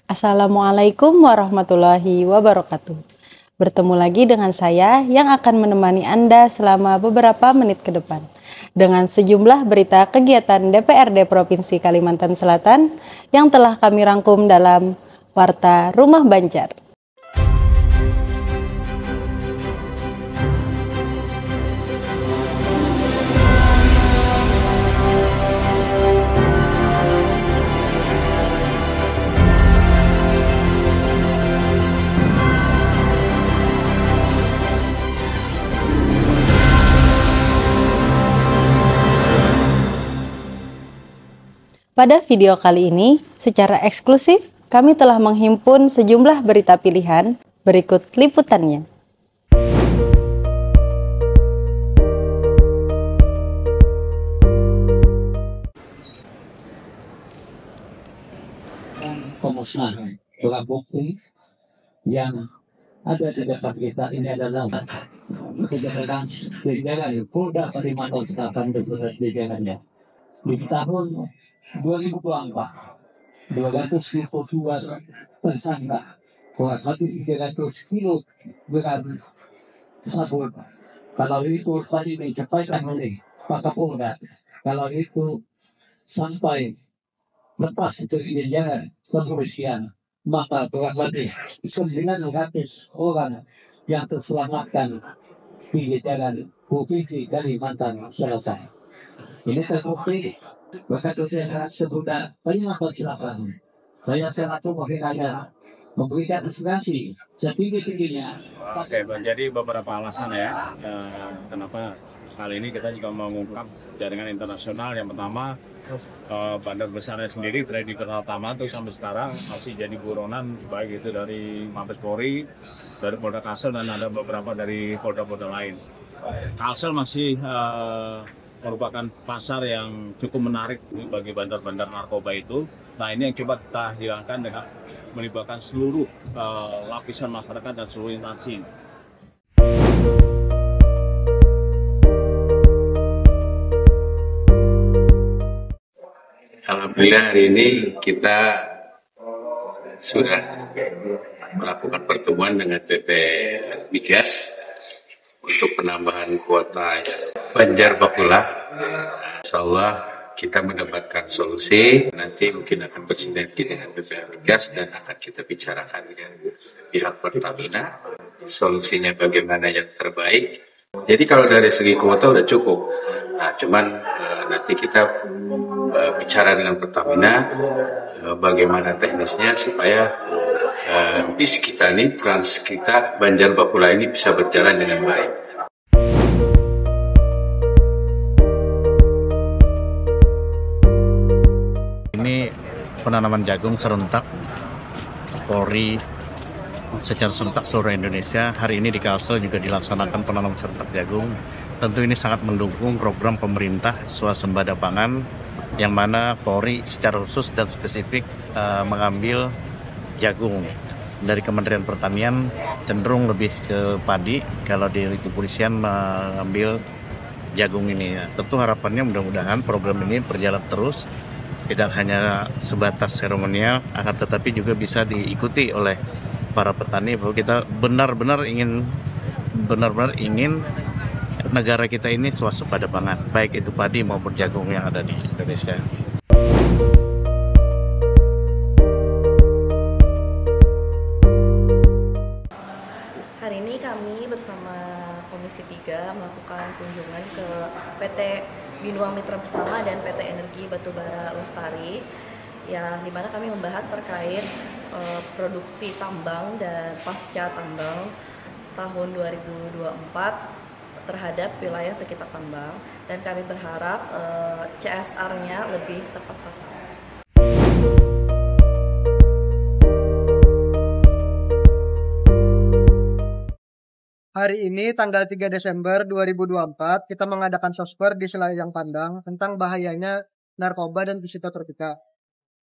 Assalamualaikum warahmatullahi wabarakatuh. Bertemu lagi dengan saya yang akan menemani Anda selama beberapa menit ke depan dengan sejumlah berita kegiatan DPRD Provinsi Kalimantan Selatan yang telah kami rangkum dalam Warta Rumah Banjar. Pada video kali ini, secara eksklusif, kami telah menghimpun sejumlah berita pilihan. Berikut liputannya. Pemusnahan barang bukti yang ada di depan kita ini adalah kegiatan jajaran Polda Kalimantan Selatan beserta jajarannya di tahun 2024 222 tersangka kurang lebih 300 kilo gram sabu. Kalau itu tadi disampaikan oleh Pak Kapolda, kalau itu sampai lepas dari jajaran kepolisian, maka kurang lebih 900 orang yang terselamatkan di jajaran Provinsi Kalimantan Selatan. Ini terbukti berkat usaha sebutan Kalimantan Selatan. Saya selaku menghinakan memberikan inspirasi setinggi-tingginya. Oke, jadi beberapa alasan ya kenapa kali ini kita juga mengungkap jaringan internasional. Yang pertama, bandar besarnya sendiri dari pertama itu sampai sekarang masih jadi buronan, baik itu dari Mabes Polri, dari Polda Kalsel, dan ada beberapa dari polda-polda lain. Kalsel masih merupakan pasar yang cukup menarik bagi bandar-bandar narkoba itu. Nah, ini yang coba kita hilangkan dengan melibatkan seluruh lapisan masyarakat dan seluruh instansi. Alhamdulillah hari ini kita sudah melakukan pertemuan dengan PT Migas untuk penambahan kuota Banjar Bakulah. Insyaallah kita mendapatkan solusi, nanti mungkin akan bersinergi dengan BPH Migas dan akan kita bicarakan dengan pihak Pertamina solusinya bagaimana yang terbaik. Jadi kalau dari segi kuota udah cukup, nah cuman nanti kita bicara dengan Pertamina bagaimana teknisnya supaya bis kita ini, trans kita Banjar Bakulah ini bisa berjalan dengan baik. Ini penanaman jagung serentak Polri secara serentak seluruh Indonesia. Hari ini di Kalsel juga dilaksanakan penanaman serentak jagung. Tentu ini sangat mendukung program pemerintah swasembada pangan, yang mana Polri secara khusus dan spesifik mengambil jagung. Dari Kementerian Pertanian cenderung lebih ke padi, kalau di kepolisian mengambil jagung ini. Tentu harapannya mudah-mudahan program ini berjalan terus, tidak hanya sebatas seremonial, akan tetapi juga bisa diikuti oleh para petani, bahwa kita benar-benar ingin negara kita ini swasembada pangan, baik itu padi maupun jagung yang ada di Indonesia. Hari ini kami bersama Komisi 3 melakukan kunjungan ke PT Binua Mitra Bersama dan PT Energi Batubara Lestari, yang dimana kami membahas terkait produksi tambang dan pasca tambang tahun 2024 terhadap wilayah sekitar tambang, dan kami berharap CSR-nya lebih tepat sasaran. Hari ini tanggal 3 Desember 2024 kita mengadakan sosper di Selayang Pandang tentang bahayanya narkoba dan psikotropika.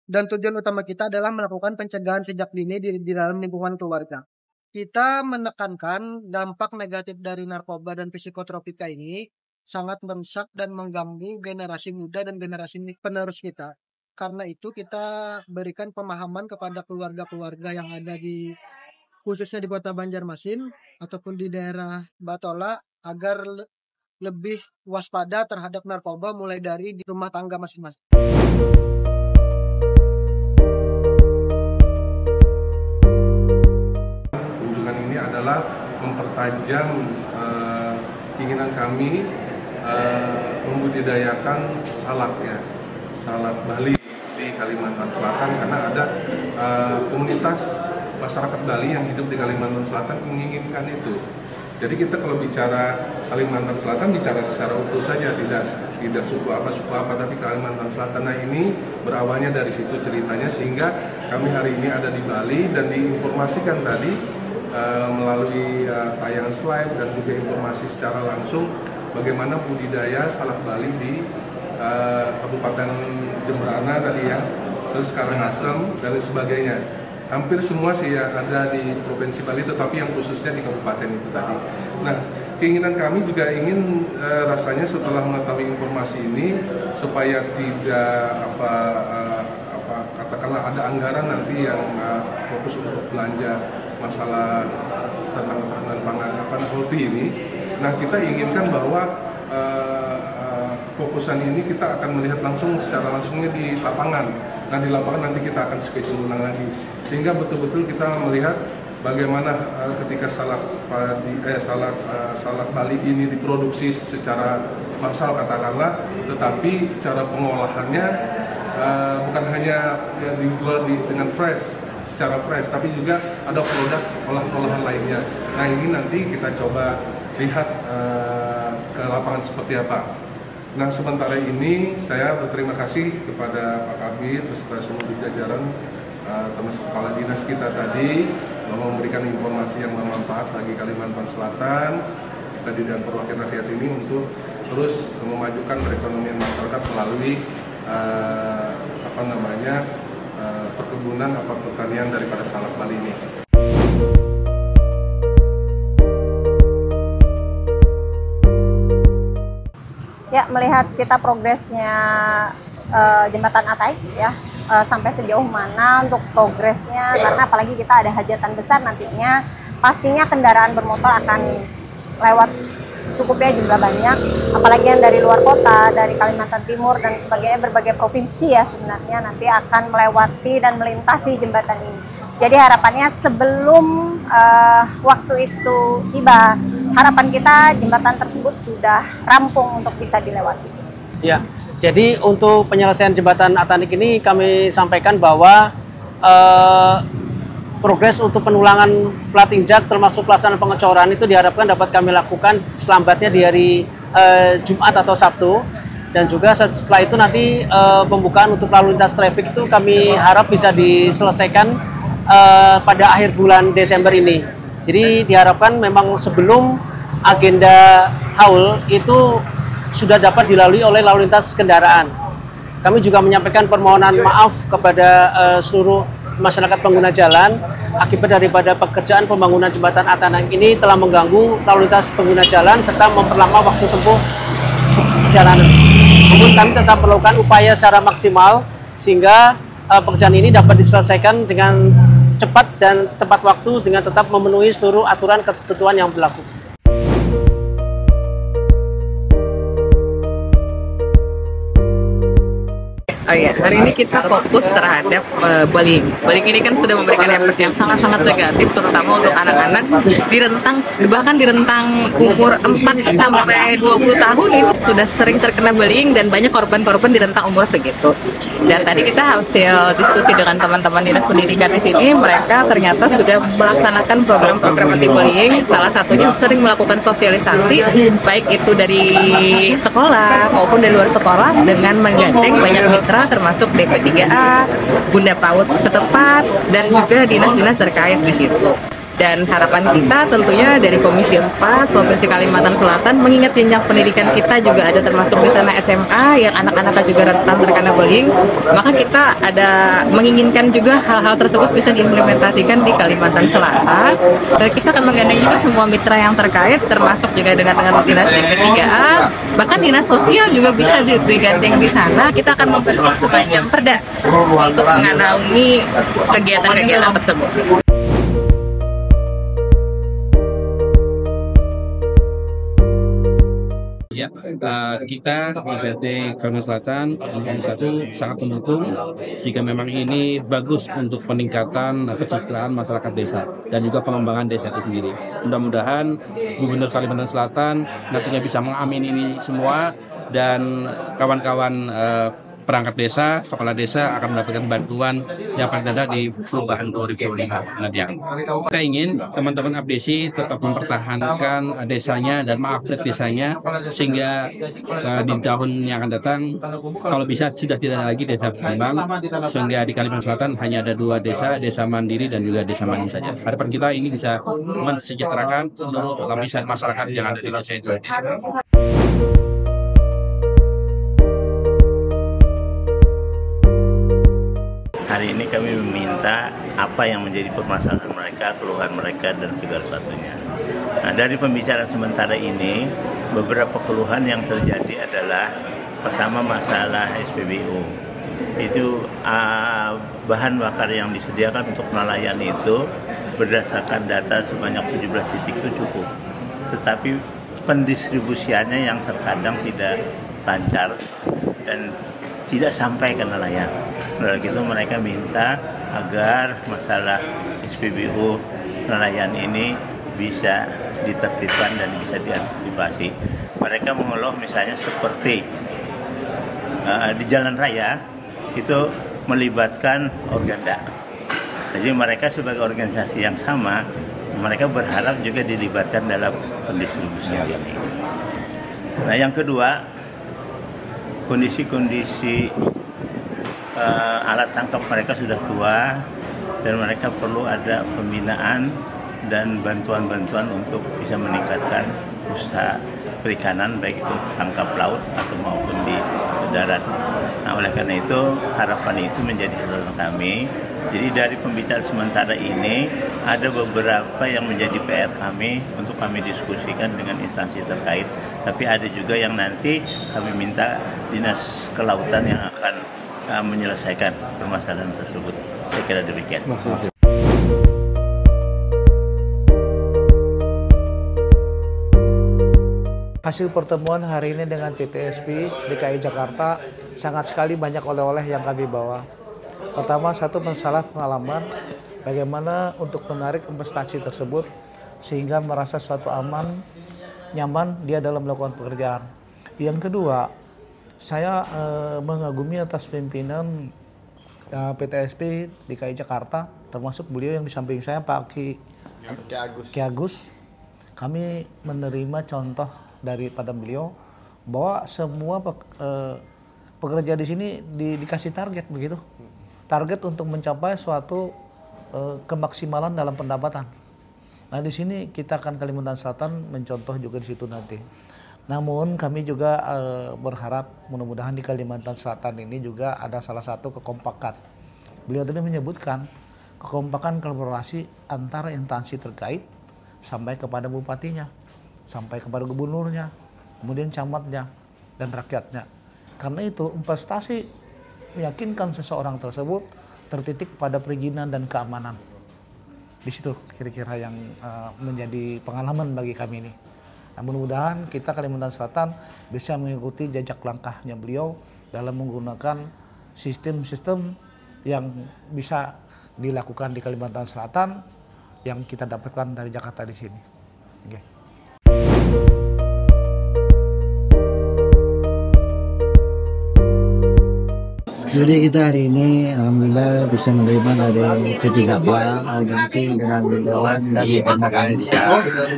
Dan tujuan utama kita adalah melakukan pencegahan sejak dini di dalam lingkungan keluarga. Kita menekankan dampak negatif dari narkoba dan psikotropika ini sangat merusak dan mengganggu generasi muda dan generasi penerus kita. karena itu kita berikan pemahaman kepada keluarga-keluarga yang ada di khususnya di Kota Banjarmasin ataupun di daerah Batola agar lebih waspada terhadap narkoba mulai dari di rumah tangga masing-masing. Kunjungan ini adalah mempertajam keinginan kami membudidayakan salak Bali di Kalimantan Selatan, karena ada komunitas masyarakat Bali yang hidup di Kalimantan Selatan menginginkan itu. Jadi kita kalau bicara Kalimantan Selatan bicara secara utuh saja, tidak suku apa, tapi Kalimantan Selatan. Nah, ini berawalnya dari situ ceritanya, sehingga kami hari ini ada di Bali dan diinformasikan tadi melalui tayangan slide dan juga informasi secara langsung bagaimana budidaya salak Bali di Kabupaten Jemberana tadi ya, terus Karangasem dan lain sebagainya. Hampir semua sih ya ada di Provinsi Bali, tetapi yang khususnya di kabupaten itu tadi. Nah, keinginan kami juga ingin rasanya setelah mengetahui informasi ini supaya tidak katakanlah ada anggaran nanti yang fokus untuk belanja masalah tentang ketahanan pangan healthy ini. Nah, kita inginkan bahwa fokusan ini kita akan melihat secara langsungnya di lapangan. Nah, di lapangan nanti kita akan schedule ulang lagi, sehingga betul-betul kita melihat bagaimana ketika salak Bali ini diproduksi secara massal katakanlah, tetapi secara pengolahannya bukan hanya dijual dengan secara fresh, tapi juga ada produk olahan lainnya. Nah, ini nanti kita coba lihat ke lapangan seperti apa. Nah, sementara ini saya berterima kasih kepada Pak Kabid beserta seluruh jajaran termasuk kepala dinas kita tadi bahwa memberikan informasi yang bermanfaat bagi Kalimantan Selatan tadi dan perwakilan rakyat ini untuk terus memajukan perekonomian masyarakat melalui perkebunan pertanian daripada salak Bali ini. Ya, melihat kita progresnya jembatan Atai ya, sampai sejauh mana untuk progresnya, karena apalagi kita ada hajatan besar nantinya, pastinya kendaraan bermotor akan lewat cukupnya jumlah banyak, apalagi yang dari luar kota, dari Kalimantan Timur dan sebagainya, berbagai provinsi ya sebenarnya nanti akan melewati dan melintasi jembatan ini. Jadi harapannya sebelum waktu itu tiba, harapan kita jembatan tersebut sudah rampung untuk bisa dilewati. Ya, jadi untuk penyelesaian jembatan Atanik ini kami sampaikan bahwa progres untuk penulangan plat injak termasuk pelaksanaan pengecoran itu diharapkan dapat kami lakukan selambatnya di hari Jumat atau Sabtu, dan juga setelah itu nanti pembukaan untuk lalu lintas traffic itu kami harap bisa diselesaikan pada akhir bulan Desember ini. Jadi diharapkan memang sebelum agenda haul itu sudah dapat dilalui oleh lalu lintas kendaraan. Kami juga menyampaikan permohonan maaf kepada seluruh masyarakat pengguna jalan akibat daripada pekerjaan pembangunan jembatan Atanik ini telah mengganggu lalu lintas pengguna jalan serta memperlama waktu tempuh perjalanan. Namun kami tetap melakukan upaya secara maksimal sehingga pekerjaan ini dapat diselesaikan dengan cepat dan tepat waktu dengan tetap memenuhi seluruh aturan ketentuan yang berlaku. Oh iya, hari ini kita fokus terhadap bullying. Bullying ini kan sudah memberikan efek yang sangat-sangat negatif, terutama untuk anak-anak bahkan di rentang umur 4 sampai 20 tahun itu sudah sering terkena bullying dan banyak korban-korban di rentang umur segitu. Dan tadi kita hasil diskusi dengan teman-teman dinas pendidikan di sini, mereka ternyata sudah melaksanakan program-program anti bullying. Salah satunya sering melakukan sosialisasi, baik itu dari sekolah maupun dari luar sekolah dengan menggandeng banyak mitra termasuk DP3A, Bunda PAUD setempat, dan juga dinas-dinas terkait di situ. Dan harapan kita tentunya dari Komisi 4 Provinsi Kalimantan Selatan, mengingat jenjang pendidikan kita juga ada termasuk di sana SMA yang anak-anak juga rentan terkena bullying, maka kita ada menginginkan juga hal-hal tersebut bisa diimplementasikan di Kalimantan Selatan. Kita akan menggandeng juga semua mitra yang terkait, termasuk juga dengan dinas DP3A, bahkan dinas sosial juga bisa digandeng di sana. Kita akan membentuk semacam perda untuk menanaungi kegiatan-kegiatan tersebut. Ya, kita BPT Kalimantan Selatan satu sangat mendukung jika memang ini bagus untuk peningkatan kesejahteraan masyarakat desa dan juga pengembangan desa itu sendiri. Mudah-mudahan Gubernur Kalimantan Selatan nantinya bisa mengamini ini semua dan kawan-kawan perangkat desa, kepala desa akan mendapatkan bantuan yang paling ada di perubahan 2005 nanti. Kita ingin teman-teman Abdesi tetap mempertahankan desanya dan mengupgrade desanya sehingga di tahun yang akan datang kalau bisa sudah tidak ada lagi desa berkembang, sehingga di Kalimantan Selatan hanya ada 2 desa, desa mandiri dan juga desa maju saja. Harapan kita ini bisa mensejahterakan seluruh lapisan masyarakat yang ada di desa itu. Hari ini kami meminta apa yang menjadi permasalahan mereka, keluhan mereka, dan segala sesuatunya. Nah, dari pembicaraan sementara ini, beberapa keluhan yang terjadi adalah pertama masalah SPBU. Itu bahan bakar yang disediakan untuk nelayan itu berdasarkan data sebanyak 17 titik itu cukup. Tetapi pendistribusiannya yang terkadang tidak lancar dan tidak sampai ke nelayan. Oleh itu mereka minta agar masalah SPBU nelayan ini bisa ditertibkan dan bisa diantisipasi. Mereka mengeluh misalnya seperti di jalan raya itu melibatkan organda. Jadi mereka sebagai organisasi yang sama, mereka berharap juga dilibatkan dalam pendistribusian ini. Nah, yang kedua, kondisi-kondisi alat tangkap mereka sudah tua dan mereka perlu ada pembinaan dan bantuan-bantuan untuk bisa meningkatkan usaha perikanan baik itu tangkap laut atau maupun di darat. Nah, oleh karena itu harapan itu menjadi catatan kami. Jadi dari pembicaraan sementara ini ada beberapa yang menjadi PR kami untuk kami diskusikan dengan instansi terkait. Tapi ada juga yang nanti kami minta dinas kelautan yang akan menyelesaikan permasalahan tersebut. Saya kira demikian. Hasil pertemuan hari ini dengan PTSP DKI Jakarta sangat sekali banyak oleh-oleh yang kami bawa. Pertama, satu masalah pengalaman bagaimana untuk menarik investasi tersebut sehingga merasa suatu aman, nyaman dia dalam melakukan pekerjaan. Yang kedua, saya mengagumi atas pimpinan PTSP DKI Jakarta, termasuk beliau yang di samping saya, Pak Ki Agus. Kami menerima contoh daripada beliau bahwa semua pekerja di sini dikasih target begitu, target untuk mencapai suatu kemaksimalan dalam pendapatan. Nah, di sini kita akan Kalimantan Selatan mencontoh juga di situ nanti. Namun kami juga berharap mudah-mudahan di Kalimantan Selatan ini juga ada salah satu kekompakan. Beliau tadi menyebutkan kekompakan kolaborasi antara instansi terkait sampai kepada bupatinya, sampai kepada gubernurnya, kemudian camatnya, dan rakyatnya. Karena itu investasi meyakinkan seseorang tersebut tertitik pada perizinan dan keamanan. Di situ kira-kira yang menjadi pengalaman bagi kami ini. Nah, mudah-mudahan kita Kalimantan Selatan bisa mengikuti jejak langkahnya beliau dalam menggunakan sistem-sistem yang bisa dilakukan di Kalimantan Selatan yang kita dapatkan dari Jakarta di sini. Okay. Jadi kita hari ini alhamdulillah bisa menerima dari P3K audiensi dengan dewan dan rekan-rekan kita.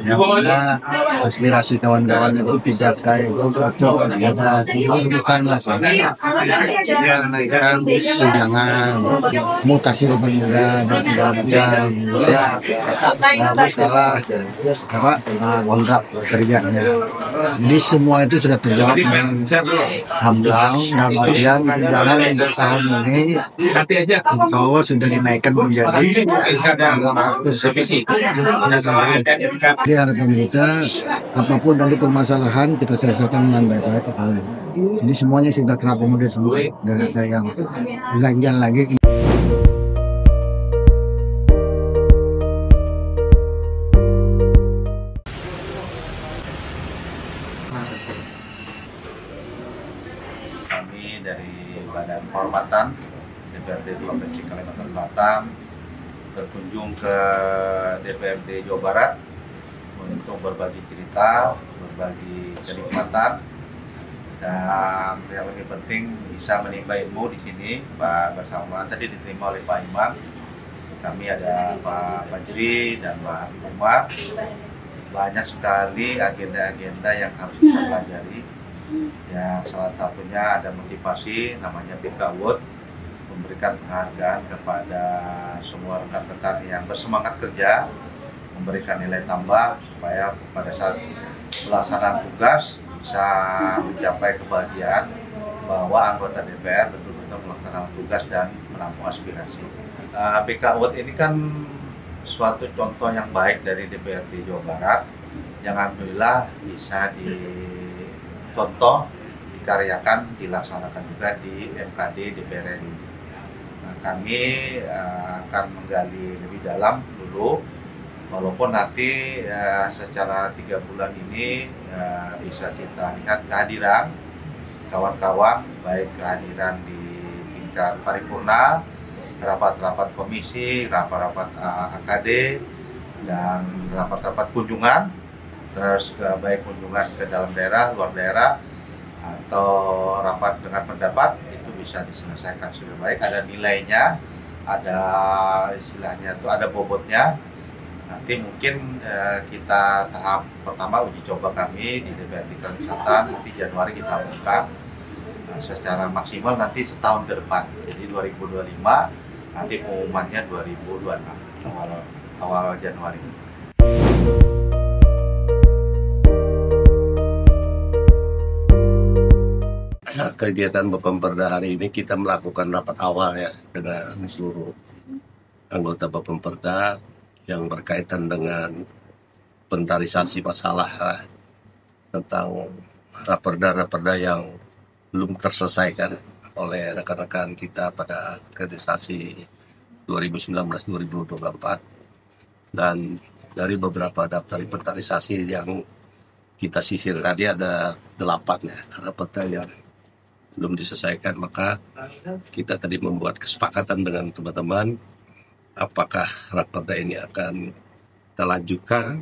Yang mana aspirasi kawan-kawan itu P3K itu cocok karena bukan masalah menaikkan tunjangan, mutasi pemuda dan segala macam. Ya, masalah kontrak kerjanya. Jadi semua itu sudah terjawab dengan gamblang dan kemudian tunjangan untuk tahun ini insya Allah sudah dinaikkan menjadi 500. Jadi harapan kita apapun nanti permasalahan kita selesaikan dengan baik-baik. Jadi semuanya sudah terakomodir semua dan ada yang ganjal lagi. Kami dari Badan Kehormatan DPRD Provinsi Kalimantan Selatan berkunjung ke DPRD Jawa Barat untuk berbagi cerita, berbagi kenikmatan, dan yang lebih penting bisa menimba ilmu di sini. Pak bersama tadi diterima oleh Pak Imam, kami ada Pak Fajri dan Pak Umar. Banyak sekali agenda-agenda yang harus kita pelajari. Ya, salah satunya ada motivasi namanya PK Award, memberikan penghargaan kepada semua rekan-rekan yang bersemangat kerja, memberikan nilai tambah supaya pada saat pelaksanaan tugas bisa mencapai kebahagiaan bahwa anggota DPR betul-betul melaksanakan tugas dan menampung aspirasi. PK Award ini kan suatu contoh yang baik dari DPRD Jawa Barat yang alhamdulillah bisa dicontoh, dikaryakan, dilaksanakan juga di MKD DPR RI. Nah, kami akan menggali lebih dalam dulu, walaupun nanti secara 3 bulan ini bisa kita lihat kehadiran kawan-kawan, baik kehadiran di tingkat paripurna, rapat-rapat komisi, rapat-rapat AKD, dan rapat-rapat kunjungan, terus baik kunjungan ke dalam daerah, luar daerah, atau rapat dengan pendapat, itu bisa diselesaikan sudah baik, ada nilainya, ada istilahnya itu ada bobotnya. Nanti mungkin kita tahap pertama uji coba kami di DPRD Kalimantan, nanti Januari kita buka secara maksimal nanti setahun ke depan, jadi 2025, nanti pengumumannya 2026 awal Januari. Kegiatan Bapemperda hari ini kita melakukan rapat awal ya dengan seluruh anggota Bapemperda yang berkaitan dengan inventarisasi masalah tentang raperda yang belum terselesaikan oleh rekan-rekan kita pada akreditasi 2019-2024. Dan dari beberapa daftar inventarisasi yang kita sisir tadi ada 8 ya raperda yang belum diselesaikan, maka kita tadi membuat kesepakatan dengan teman-teman apakah raperda ini akan kita lanjutkan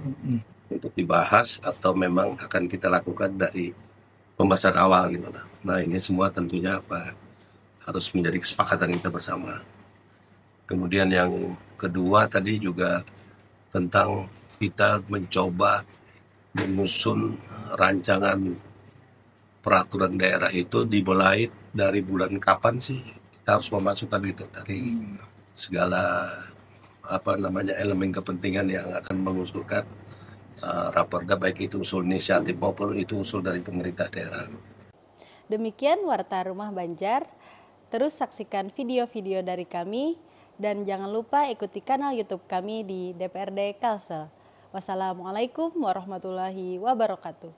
untuk dibahas atau memang akan kita lakukan dari pembahasan awal gitu. Nah, ini semua tentunya harus menjadi kesepakatan kita bersama. Kemudian yang kedua tadi juga tentang kita mencoba menyusun rancangan peraturan daerah itu dimulai dari bulan kapan sih kita harus memasukkan itu dari segala elemen kepentingan yang akan mengusulkan raperda, baik itu usul inisiatif maupun itu usul dari pemerintah daerah. Demikian Warta Rumah Banjar. Terus saksikan video-video dari kami dan jangan lupa ikuti kanal YouTube kami di DPRD Kalsel. Wassalamualaikum warahmatullahi wabarakatuh.